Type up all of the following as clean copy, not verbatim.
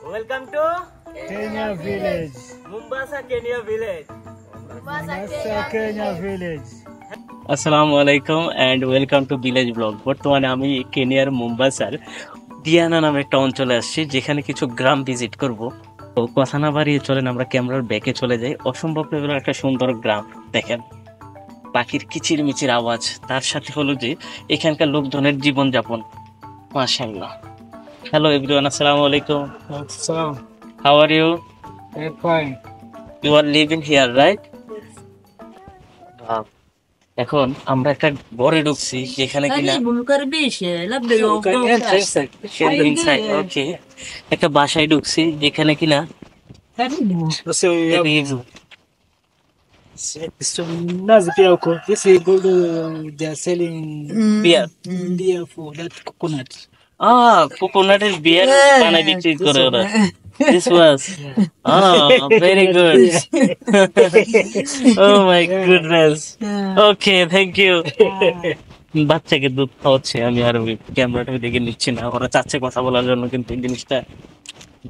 Welcome to Kenya village. Mombasa, Kenya village. Kenya village. আসসালামু আলাইকুম and welcome to village blog. বর্তমানে আমি কেনিয়ার মোম্বাসার ডিয়ানা নামে একটা অঞ্চলে আসছি, যেখানে কিছু গ্রাম ভিজিট করব। তো কথা না বাড়িয়ে চলেন আমরা ক্যামেরার ব্যাকে চলে যাই। অসম্ভব লেভেলের একটা সুন্দর গ্রাম, দেখেন পাখির কিচির মিচির আওয়াজ, তার সাথে হলো যে এখানকার লোকজনের জীবনযাপন, মাশাআল্লাহ। হ্যালো এভরিওয়ান, আসসালামু আলাইকুম। So, how are you? fine. You are living here, right? এখন আমরা একটা ঘরে ঢুকছি, যেখানে কিনা ওকে একটা বাসায় ঢুকছি, যেখানে কিনা So, Nazi pia huko. This is good. They are selling beer beer for that coconut. কোকোনাটের বিয়ার বানাই বিক্রি করে ওরা। This was very good. Oh my goodness. Okay, thank you. বাচ্চাকে দুধ খাওয়াচ্ছে, আমি আর ওই ক্যামেরাটা দেখে নিচ্ছি না, ওরা চাচ্ছে কথা বলার জন্য, কিন্তু এই জিনিসটা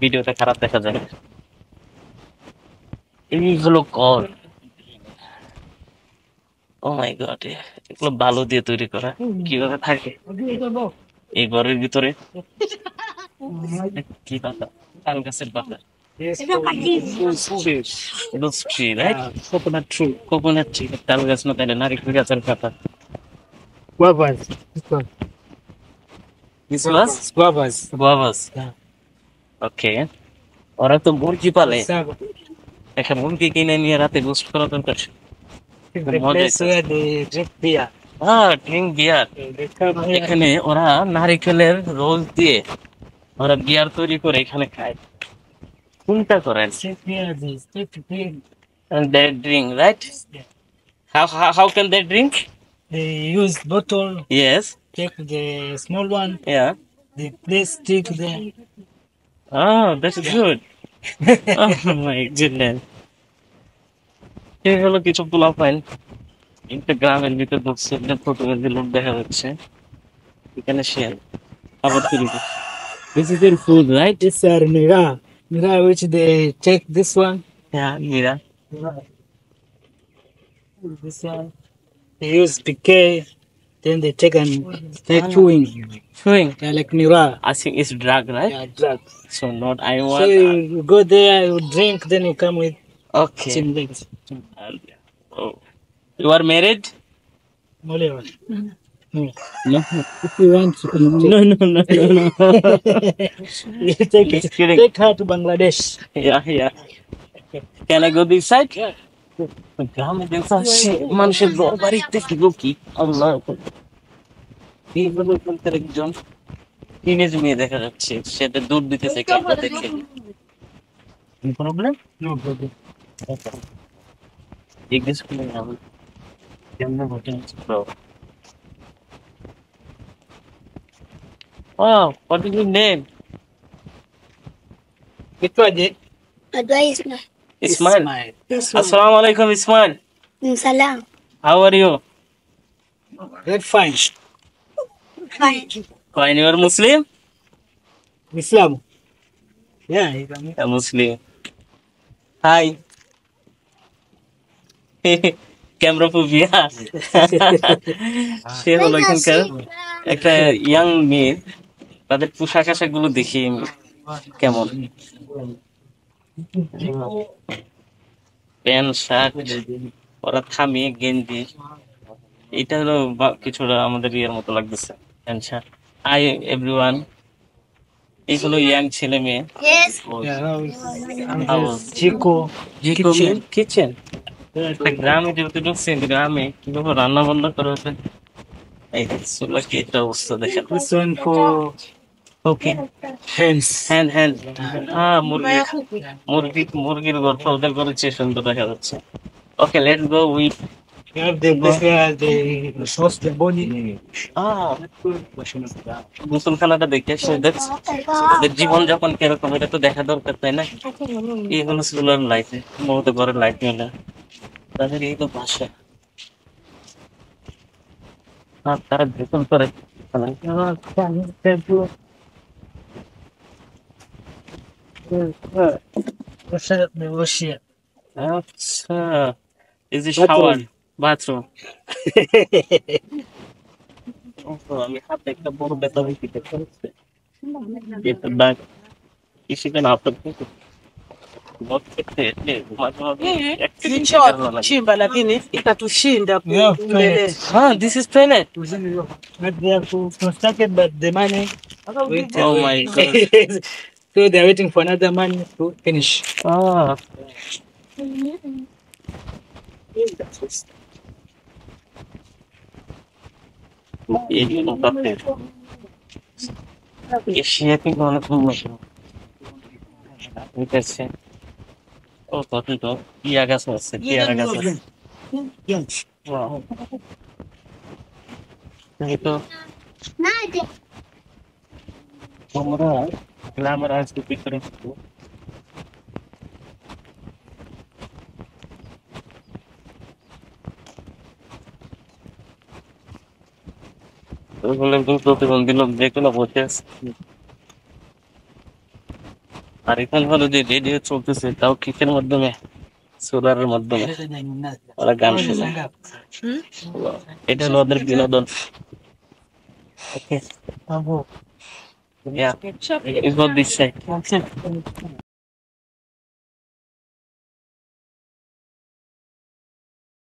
ভিডিওটা খারাপ দেখা যায়। এইগুলো কর, ও মাই গড, এগুলো বালু দিয়ে তৈরি করা, কিভাবে থাকে এই ঘরের ভিতরে? কি পাতা? তাল গাছের পাতা। Yes, Those tree, right? coconut tree. Coconut tree, তাল গাছ না, তাইলে নারিকেল গাছের পাতা। Guavas. This one. This was Guavas. guavas. Yeah. Okay. ওরা তো মুরগি পালে, Cassava. একটা মুরগি কিনে নিয়ে রাতে রোস্ট করা দরকার। This is the place where they drink beer. Drink beer. They come here. এখানে ওরা নারিকেলের রোল দিয়ে ওরা বিয়ার তৈরি করে এখানে খায়। কোনটা করেন? Sit here. They sit drink. And they drink, right? How can they drink? They use bottle. Yes. Take the small one. Yeah. They place stick there. Oh, that's good. Oh my goodness. এই হলো কিছু পোলা file একটা গ্রামের ভিতর ঢুকছে, একটা photography লোক দেখা যাচ্ছে এখানে। শেয়ার আবার তৈরি করছে। This is their food, right? These are nira. Nira, which they take this one. Yeah, mira. This one. They use decay. Then they take and start chewing. Chewing. They're like nira. I think it's drug, right? Yeah, drugs. So not I So want. you go there, you drink, then you come with Okay. chimlegs. Oh. You are married? Only one. No. No. If you want, you can take. No, no, no, no, no. You take it. Just kidding. Take her to Bangladesh. Yeah, yeah. Can I go this side? Yeah. গ্রামে দেখছি মানুষের ঘর বাড়িতে কি কি আল্লাহ, একজন teenage মেয়ে দেখা যাচ্ছে, সেটা দুধ দিতেছে কাউকে দেখে। প্রবলেম? No problem. জিজ্ঞেস করে আমি কেমন ঘটে bro. Oh, what is your name? Which one, eh? Advice na. Ismail. Yes, Assalamu alaikum, Ismail. Salam. How are you? Red fine. Fine. Fine. You are Muslim? Islam. Yeah, A Muslim. Hi. Camera phobia. সে হলো এখানকার একটা young মেয়ে, তাদের পোশাক আশাক গুলো দেখি কেমন, প্যান্ট শার্ট, ওরা থামিয়ে গেঞ্জি, এটা হলো কিছুটা আমাদের ইয়ের মতো লাগতেছে প্যান্ট শার্ট। হাই এভরিওয়ান, এইগুলো ইয়াং ছেলে মেয়ে। Yes. Chico. কিচেন। একটা গ্রামে যেহেতু ঢুকছে, গ্রামে কিভাবে রান্না বান্না করা হবে, এই চুলা কি একটা অবস্থা দেখেন। This one for okay, hens. Hand মুরগির গর্ত ওদের করেছে, সুন্দর দেখা যাচ্ছে। Okay, let's go with. You have the place where they roast the body. গোসলখানাটা দেখে সে দেখছে ওদের জীবনযাপন কিরকম, এটা তো দেখা দরকার, তাই না? এই হলো সোলার লাইফে, মূলত ঘরের লাইট নিয়ে না, তাদের এই তো বাসা। তারা বেতন করে Ocean. আচ্ছা, এই যে শাওয়ার, বাথরুম। আমি হাতে একটা বড় ব্যথা পেতে চলছে। এটা দাগ কৃষিকাজ আপনার বধ করতে এলে মাঝে মাঝে এক second Hicho chimba lakini ikatushinda Yeah, kuendelea. হ্যাঁ, this is toilet. But they have constructed, but the money. Oh my God. So they're waiting for another money to finish. আহ, এগুলো তাতে এশিয়া কিন্তু অনেক উন্নত। ঠিক আছে। ও কত তো পিয়া গাছ আছে, পেয়ারা গাছ আছে। Wow. এই তো আমরা গ্ল্যামার আসতে পিছনে একটু। ওগুলো একদম প্রতিবন্ধী লোক যেগুলো বসে আছে। আর এখানে হলো যে রেডিও চলতেছে, তাও কিসের মাধ্যমে? সোলারের মাধ্যমে ওরা গান শোনে। এটা হলো ওদের বিনোদন। Okay. Yeah. It's what this side.